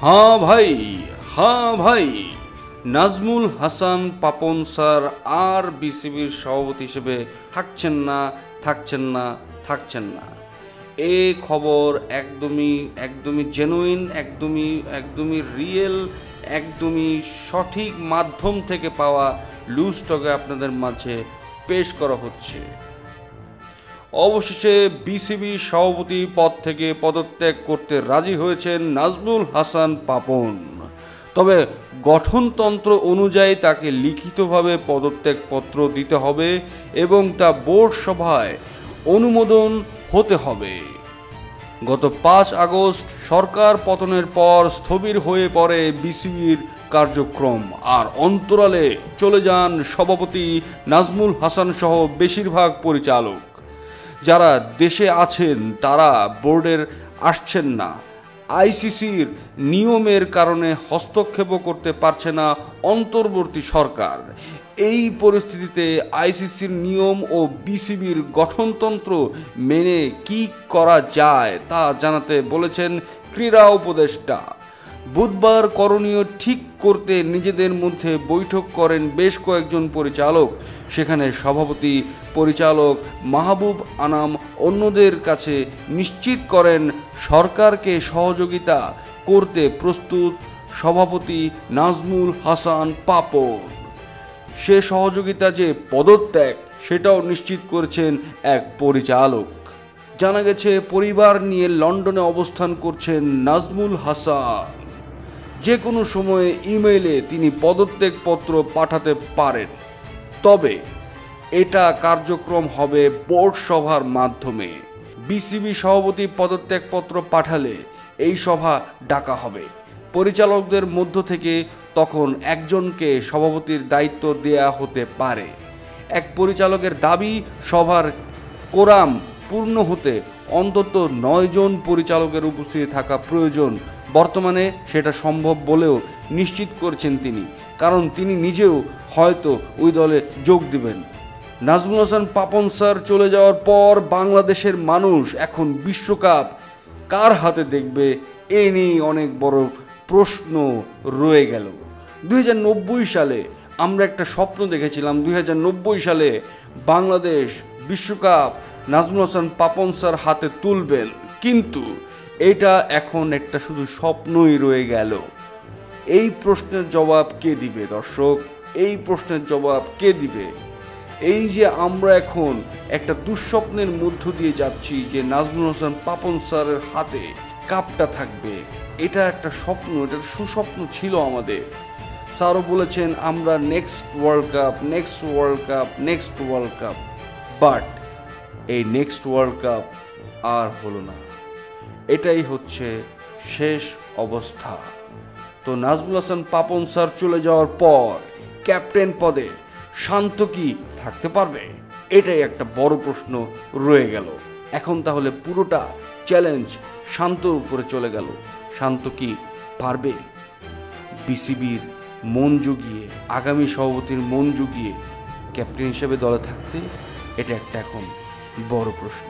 হ্যাঁ ভাই, নাজমুল হাসান পাপন স্যার আর বিসিবির সভাপতি হিসেবে থাকছেন না। এ খবর একদমই জেনুইন, একদমই রিয়েল, একদমই সঠিক মাধ্যম থেকে পাওয়া লুজ স্টকে আপনাদের মাঝে পেশ করা হচ্ছে। অবশেষে বিসিবি সভাপতি পদ থেকে পদত্যাগ করতে রাজি হয়েছেন নাজমুল হাসান পাপন। তবে গঠনতন্ত্র অনুযায়ী তাকে লিখিতভাবে পদত্যাগপত্র দিতে হবে এবং তা বোর্ড সভায় অনুমোদন হতে হবে। গত 5 আগস্ট সরকার পতনের পর স্থবির হয়ে পড়ে বিসিবির কার্যক্রম, আর অন্তরালে চলে যান সভাপতি নাজমুল হাসান সহ বেশিরভাগ পরিচালক। যারা দেশে আছেন তারা বোর্ডের আসছেন না। আইসিসির নিয়মের কারণে হস্তক্ষেপও করতে পারছে না অন্তর্বর্তী সরকার। এই পরিস্থিতিতে আইসিসির নিয়ম ও বিসিবির গঠনতন্ত্র মেনে কি করা যায় তা জানাতে বলেছেন ক্রীড়া উপদেষ্টা। বুধবার করণীয় ঠিক করতে নিজেদের মধ্যে বৈঠক করেন বেশ কয়েকজন পরিচালক। সেখানে সভাপতি পরিচালক মাহবুব আনাম অন্যদের কাছে নিশ্চিত করেন সরকারকে সহযোগিতা করতে প্রস্তুত সভাপতি নাজমুল হাসান পাপন। সে সহযোগিতা যে পদত্যাগ সেটাও নিশ্চিত করেছেন এক পরিচালক। জানা গেছে পরিবার নিয়ে লন্ডনে অবস্থান করছেন নাজমুল হাসান। যে কোনো সময়ে ইমেইলে তিনি পদত্যাগপত্র পাঠাতে পারেন, তবে এটা কার্যক্রম হবে বোর্ড সভার মাধ্যমে। বিসিবি সভাপতি পদত্যাগপত্র পাঠালে এই সভা ডাকা হবে। পরিচালকদের মধ্য থেকে তখন একজনকে সভাপতির দায়িত্ব দেয়া হতে পারে। এক পরিচালকের দাবি, সভার কোরাম পূর্ণ হতে অন্তত 9 জন পরিচালকের উপস্থিতি থাকা প্রয়োজন। বর্তমানে সেটা সম্ভব বলেও নিশ্চিত করছেন তিনি, কারণ তিনি নিজেও হয়তো ওই দলে যোগ দিবেন। নাজমুল হাসান পাপন স্যার চলে যাওয়ার পর বাংলাদেশের মানুষ এখন বিশ্বকাপ কার হাতে দেখবে এ নিয়ে অনেক বড় প্রশ্ন রয়ে গেল। 2090 সালে আমরা একটা স্বপ্ন দেখেছিলাম, 2090 সালে বাংলাদেশ বিশ্বকাপ নাজমুল হাসান পাপন স্যার হাতে তুলবেন, কিন্তু এটা এখন একটা শুধু স্বপ্নই রয়ে গেল। এই প্রশ্নের জবাব কে দিবে দর্শক? এই প্রশ্নের জবাব কে দিবে? এই যে আমরা এখন একটা দুঃস্বপ্নের মধ্য দিয়ে যাচ্ছি যে নাজমুল হাসান পাপন স্যারের হাতে কাপটা থাকবে, এটা একটা স্বপ্ন, এটা সুস্বপ্ন ছিল আমাদের। স্যারও বলেছেন আমরা নেক্সট ওয়ার্ল্ড কাপ, বাট এই নেক্সট ওয়ার্ল্ড কাপ আর হলো না। এটাই হচ্ছে শেষ অবস্থা। তো নাজমুল হাসান পাপন স্যার চলে যাওয়ার পর ক্যাপ্টেন পদে শান্ত কি থাকতে পারবে? এটাই একটা বড় প্রশ্ন রয়ে গেল। এখন তাহলে পুরোটা চ্যালেঞ্জ শান্তর উপরে চলে গেল। শান্ত কি পারবে বিসিবির মন জুগিয়ে, আগামী সভাপতির মন জুগিয়ে ক্যাপ্টেন হিসেবে দলে থাকতে? এটা একটা এখন বড় প্রশ্ন।